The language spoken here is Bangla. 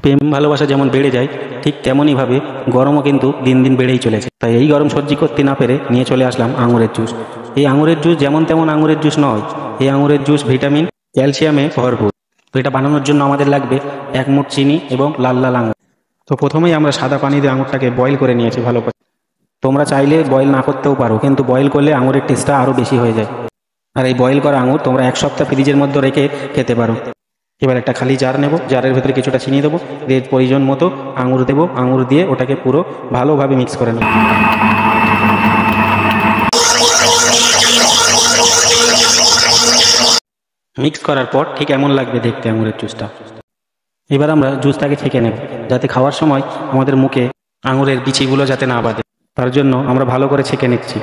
প্রেম ভালোবাসা যেমন বেড়ে যায়, ঠিক তেমনইভাবে গরমও কিন্তু দিন দিন বেড়েই চলেছে। তাই এই গরম সহ্য করতে না পেরে নিয়ে চলে আসলাম আঙুরের জুস। এই আঙুরের জুস যেমন তেমন আঙুরের জুস নয়, এই আঙুরের জুস ভিটামিন ক্যালসিয়ামে ভরপুর। তো এটা বানানোর জন্য আমাদের লাগবে 1 মুঠ চিনি এবং লাল লাল আঙুর। তো প্রথমেই আমরা সাদা পানি দিয়ে আঙুরটাকে বয়েল করে নিয়েছি ভালো করে। তোমরা চাইলে বয়েল না করতেও পারো, কিন্তু বয়েল করলে আঙুরের টেস্টটা আরও বেশি হয়ে যায়। আর এই বয়েল করা আঙুর তোমরা 1 সপ্তাহ ফ্রিজের মধ্যে রেখে খেতে পারো। এবার একটা খালি জার নেব, জারের ভেতরে কিছুটা চিনি দেবো, দিয়ে প্রয়োজন মতো আঙুর দেবো, আঙুর দিয়ে ওটাকে পুরো ভালোভাবে মিক্স করে নেব। মিক্স করার পর ঠিক এমন লাগবে দেখতে আঙুরের জুসটা। এবার আমরা জুসটাকে ছেঁকে নেব, যাতে খাওয়ার সময় আমাদের মুখে আঙুরের বিচিগুলো যাতে না বাঁধে, তার জন্য আমরা ভালো করে ছেঁকে নিচ্ছি।